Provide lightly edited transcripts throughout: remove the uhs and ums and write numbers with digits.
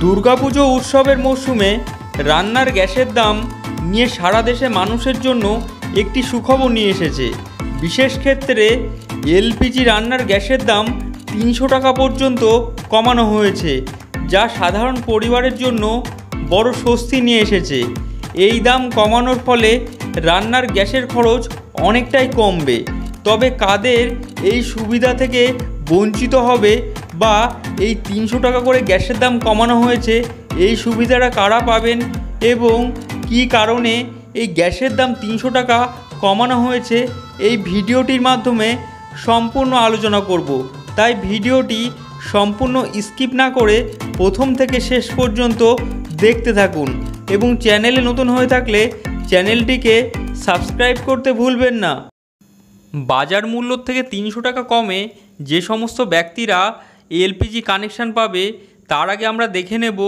দুর্গাপুজো উৎসবের মরশুমে রান্নার গ্যাসের দাম নিয়ে সারা দেশে মানুষের জন্য একটি সুখবর নিয়ে এসেছে। বিশেষ ক্ষেত্রে এলপিজি রান্নার গ্যাসের দাম 300 টাকা পর্যন্ত কমানো হয়েছে, যা সাধারণ পরিবারের জন্য বড় স্বস্তি নিয়ে এসেছে। এই দাম কমানোর ফলে রান্নার গ্যাসের খরচ অনেকটাই কমবে। তবে কাদের এই সুবিধা থেকে বঞ্চিত হবে বা এই 300 টাকা করে গ্যাসের দাম কমানো হয়েছে, এই সুবিধাটা কারা পাবেন এবং কী কারণে এই গ্যাসের দাম 300 টাকা কমানো হয়েছে, এই ভিডিওটির মাধ্যমে সম্পূর্ণ আলোচনা করব। তাই ভিডিওটি সম্পূর্ণ স্কিপ না করে প্রথম থেকে শেষ পর্যন্ত দেখতে থাকুন এবং চ্যানেলে নতুন হয়ে থাকলে চ্যানেলটিকে সাবস্ক্রাইব করতে ভুলবেন না। বাজার মূল্য থেকে 300 টাকা কমে যে সমস্ত ব্যক্তিরা এলপিজি কানেকশান পাবে, তার আগে আমরা দেখে নেব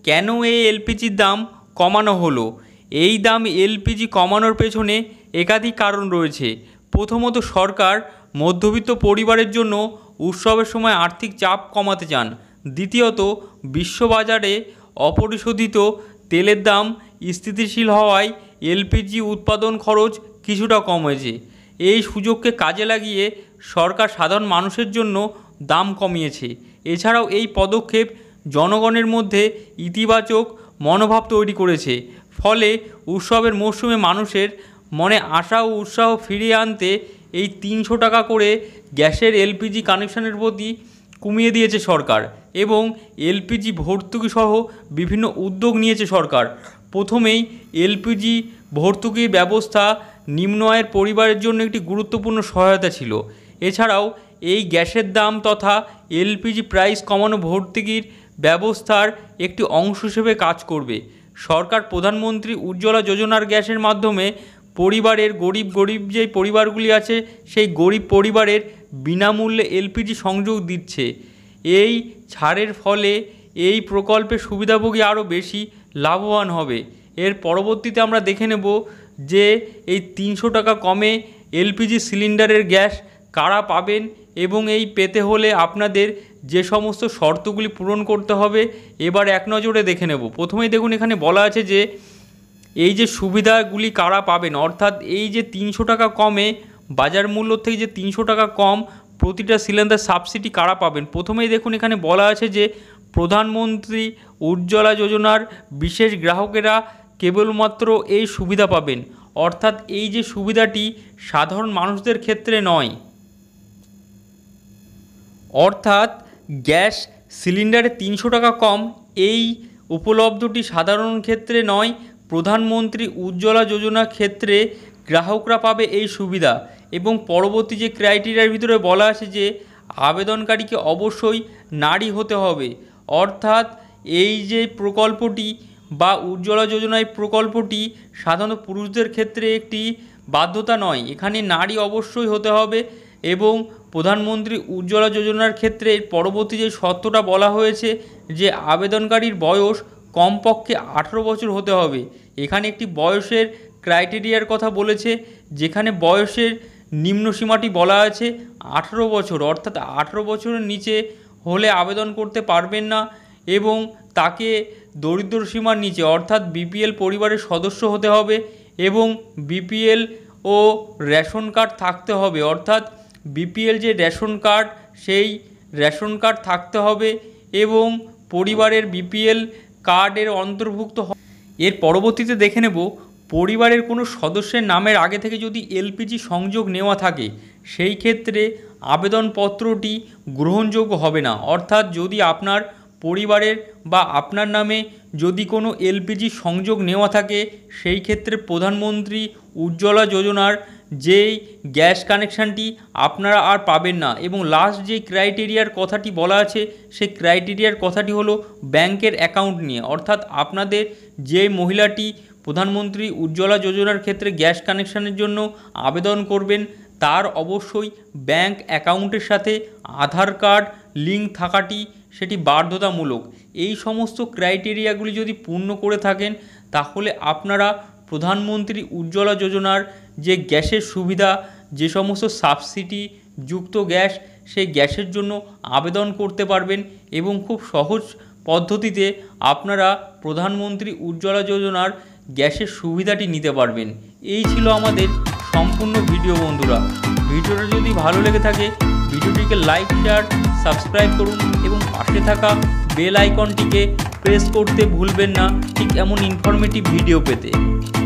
কেন এই এলপিজির দাম কমানো হলো। এই দাম এলপিজি কমানোর পেছনে একাধিক কারণ রয়েছে। প্রথমত, সরকার মধ্যবিত্ত পরিবারের জন্য উৎসবের সময় আর্থিক চাপ কমাতে চান। দ্বিতীয়ত, বিশ্ববাজারে অপরিশোধিত তেলের দাম স্থিতিশীল হওয়ায় এলপিজি উৎপাদন খরচ কিছুটা কমেছে। এই সুযোগকে কাজে লাগিয়ে সরকার সাধারণ মানুষের জন্য দাম কমিয়েছে। এছাড়াও এই পদক্ষেপ জনগণের মধ্যে ইতিবাচক মনোভাব তৈরি করেছে, ফলে উৎসবের মরশুমে মানুষের মনে আশা ও উৎসাহ ফিরিয়ে আনতে এই 300 টাকা করে গ্যাসের এলপিজি কানেকশানের প্রতি কমিয়ে দিয়েছে সরকার এবং এলপিজি ভর্তুকি সহ বিভিন্ন উদ্যোগ নিয়েছে সরকার। প্রথমেই এলপিজি ভর্তুকির ব্যবস্থা নিম্ন আয়ের পরিবারের জন্য একটি গুরুত্বপূর্ণ সহায়তা ছিল। এছাড়াও এই গ্যাসের দাম তথা এলপিজি প্রাইস কমানো ভর্তুকির ব্যবস্থার একটি অংশ হিসেবে কাজ করবে। সরকার প্রধানমন্ত্রী উজ্জ্বলা যোজনার গ্যাসের মাধ্যমে পরিবারের গরিব যে পরিবারগুলি আছে, সেই গরিব পরিবারের বিনামূল্যে এলপিজি সংযোগ দিচ্ছে। এই ছাড়ের ফলে এই প্রকল্পের সুবিধাভোগী আরও বেশি লাভবান হবে। এর পরবর্তীতে আমরা দেখে নেব যে এই 300 টাকা কমে এলপিজি সিলিন্ডারের গ্যাস কারা পাবেন এবং এই পেতে হলে আপনাদের যে সমস্ত শর্তগুলি পূরণ করতে হবে, এবার এক নজরে দেখে নেব। প্রথমেই দেখুন, এখানে বলা আছে যে এই যে সুবিধাগুলি কারা পাবেন, অর্থাৎ এই যে 300 টাকা কমে বাজার মূল্য থেকে যে 300 টাকা কম প্রতিটা সিলিন্ডার সাবসিডি কারা পাবেন। প্রথমেই দেখুন, এখানে বলা আছে যে প্রধানমন্ত্রী উজ্জ্বলা যোজনার বিশেষ গ্রাহকেরা কেবলমাত্র এই সুবিধা পাবেন। অর্থাৎ এই যে সুবিধাটি সাধারণ মানুষদের ক্ষেত্রে নয়, অর্থাৎ গ্যাস সিলিন্ডারে 300 টাকা কম এই উপলব্ধটি সাধারণ ক্ষেত্রে নয়, প্রধানমন্ত্রী উজ্জ্বলা যোজনার ক্ষেত্রে গ্রাহকরা পাবে এই সুবিধা। এবং পরবর্তী যে ক্রাইটেরিয়ার ভিতরে বলা আছে যে আবেদনকারীকে অবশ্যই নারী হতে হবে। অর্থাৎ এই যে প্রকল্পটি বা উজ্জ্বলা যোজনার প্রকল্পটি সাধারণত পুরুষদের ক্ষেত্রে একটি বাধ্যতা নয়, এখানে নারী অবশ্যই হতে হবে। এবং প্রধানমন্ত্রী উজ্জ্বলা যোজনার ক্ষেত্রে পরবর্তী যে শর্তটা বলা হয়েছে যে আবেদনকারীর বয়স কমপক্ষে 18 বছর হতে হবে। এখানে একটি বয়সের ক্রাইটেরিয়ার কথা বলেছে, যেখানে বয়সের নিম্নসীমাটি বলা আছে 18 বছর, অর্থাৎ 18 বছরের নিচে হলে আবেদন করতে পারবেন না এবং তাকে দরিদ্র সীমার নিচে অর্থাৎ বিপিএল পরিবারের সদস্য হতে হবে এবং বিপিএল ও রেশন কার্ড থাকতে হবে। অর্থাৎ বিপিএল যে রেশন কার্ড, সেই রেশন কার্ড থাকতে হবে এবং পরিবারের বিপিএল কার্ডের অন্তর্ভুক্ত। এর পরবর্তীতে দেখে নেব, পরিবারের কোনো সদস্যের নামের আগে থেকে যদি এলপিজি সংযোগ নেওয়া থাকে, সেই ক্ষেত্রে আবেদনপত্রটি গ্রহণযোগ্য হবে না। অর্থাৎ যদি আপনার পরিবারের বা আপনার নামে যদি কোনো এলপিজি সংযোগ নেওয়া থাকে, সেই ক্ষেত্রে প্রধানমন্ত্রী উজ্জ্বলা যোজনার যেই গ্যাস কানেকশানটি আপনারা আর পাবেন না। এবং লাস্ট যে ক্রাইটেরিয়ার কথাটি বলা আছে, সেই ক্রাইটেরিয়ার কথাটি হলো ব্যাংকের অ্যাকাউন্ট নিয়ে। অর্থাৎ আপনাদের যে মহিলাটি প্রধানমন্ত্রী উজ্জ্বলা যোজনার ক্ষেত্রে গ্যাস কানেকশানের জন্য আবেদন করবেন, তার অবশ্যই ব্যাংক অ্যাকাউন্টের সাথে আধার কার্ড লিঙ্ক থাকাটি সেটি বাধ্যতামূলক। এই সমস্ত ক্রাইটেরিয়াগুলি যদি পূর্ণ করে থাকেন, তাহলে আপনারা প্রধানমন্ত্রী উজ্জ্বলা যোজনার যে গ্যাসের সুবিধা, যে সমস্ত সাবসিডি যুক্ত গ্যাস, সেই গ্যাসের জন্য আবেদন করতে পারবেন এবং খুব সহজ পদ্ধতিতে আপনারা প্রধানমন্ত্রী উজ্জ্বলা যোজনার গ্যাসের সুবিধাটি নিতে পারবেন। এই ছিল আমাদের সম্পূর্ণ ভিডিও বন্ধুরা। ভিডিওটা যদি ভালো লেগে থাকে ভিডিওটিকে লাইক, শেয়ার, সাবস্ক্রাইব করুন এবং পাশে থাকা বেল আইকনটিকে প্রেস করতে ভুলবেন না ঠিক এমন ইনফরমেটিভ ভিডিও পেতে।